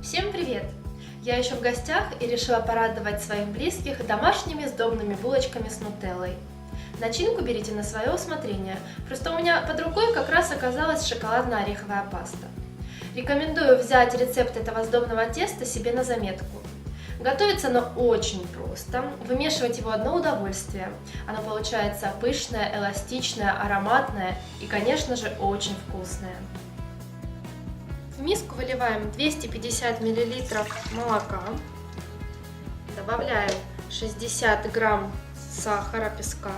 Всем привет! Я еще в гостях и решила порадовать своих близких домашними сдобными булочками с нутеллой. Начинку берите на свое усмотрение, просто у меня под рукой как раз оказалась шоколадно-ореховая паста. Рекомендую взять рецепт этого сдобного теста себе на заметку. Готовится оно очень просто, вымешивать его одно удовольствие. Оно получается пышное, эластичное, ароматное и, конечно же, очень вкусное. В миску выливаем 250 мл молока, добавляем 60 грамм сахара, песка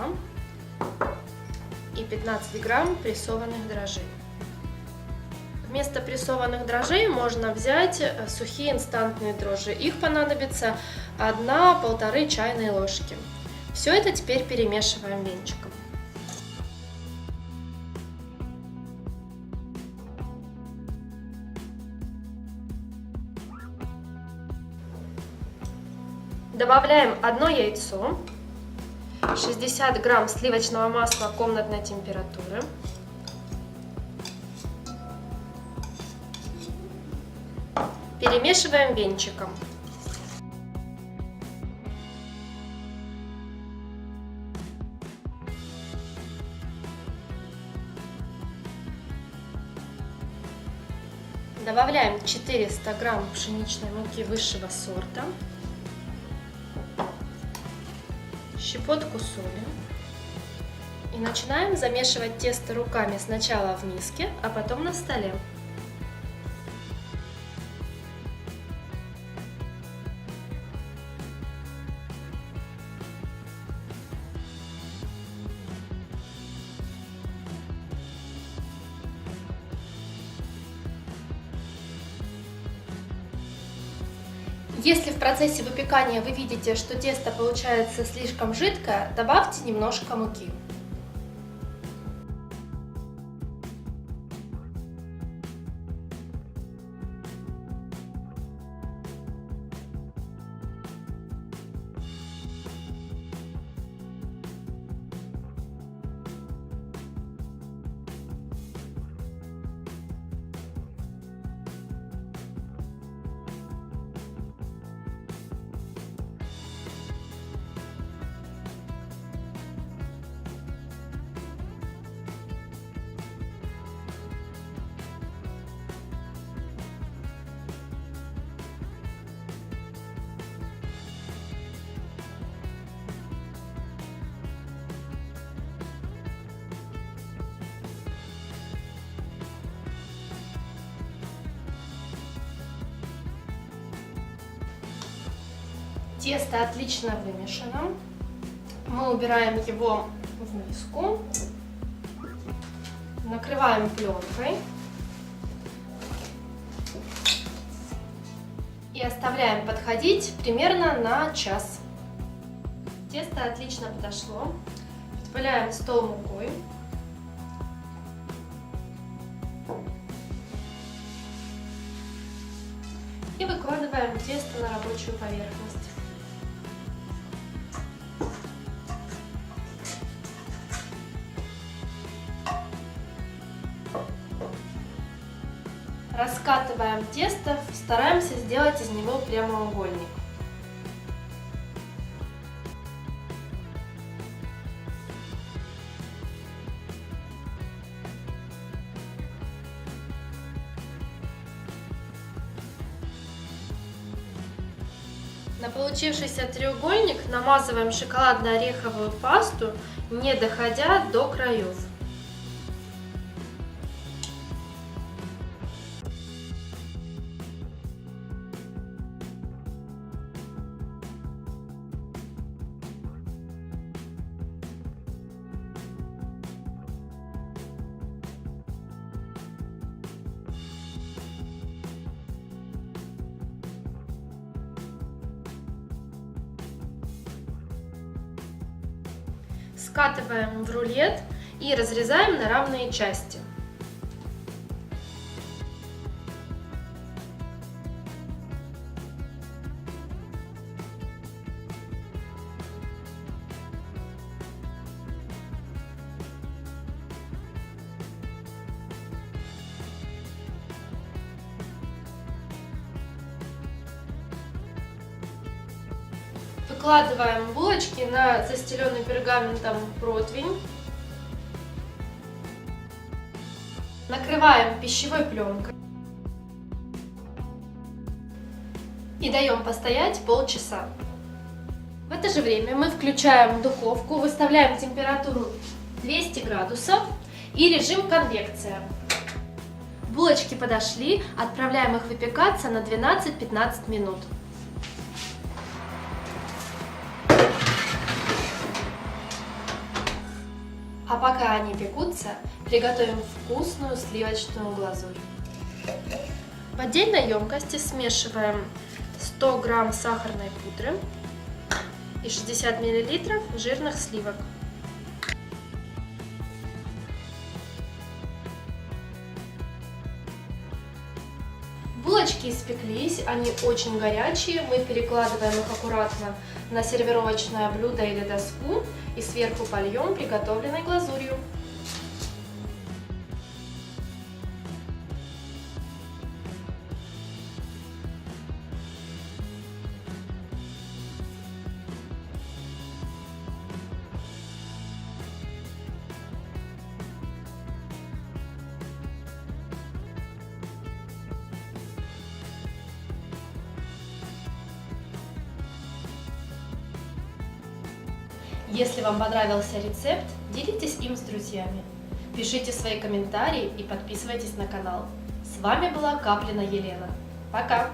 и 15 грамм прессованных дрожжей. Вместо прессованных дрожжей можно взять сухие инстантные дрожжи. Их понадобится 1–1,5 чайные ложки. Все это теперь перемешиваем венчиком. Добавляем 1 яйцо, 60 грамм сливочного масла комнатной температуры, перемешиваем венчиком. Добавляем 400 грамм пшеничной муки высшего сорта, щепотку соли и начинаем замешивать тесто руками сначала в миске, а потом на столе. Если в процессе выпекания вы видите, что тесто получается слишком жидкое, добавьте немножко муки. Тесто отлично вымешано. Мы убираем его в миску, накрываем пленкой и оставляем подходить примерно на час. Тесто отлично подошло. Подпыляем стол мукой. И выкладываем тесто на рабочую поверхность. Раскатываем тесто, стараемся сделать из него прямоугольник. На получившийся треугольник намазываем шоколадно-ореховую пасту, не доходя до краев. Скатываем в рулет и разрезаем на равные части. Выкладываем булочки на застеленный пергаментом противень. Накрываем пищевой пленкой. И даем постоять полчаса. В это же время мы включаем духовку, выставляем температуру 200 градусов и режим конвекция. Булочки подошли, отправляем их выпекаться на 12-15 минут. А пока они пекутся, приготовим вкусную сливочную глазурь. В отдельной емкости смешиваем 100 грамм сахарной пудры и 60 миллилитров жирных сливок. Булочки испеклись, они очень горячие. Мы перекладываем их аккуратно на сервировочное блюдо или доску и сверху польем приготовленной глазурью. Если вам понравился рецепт, делитесь им с друзьями. Пишите свои комментарии и подписывайтесь на канал. С вами была Каплина Елена. Пока!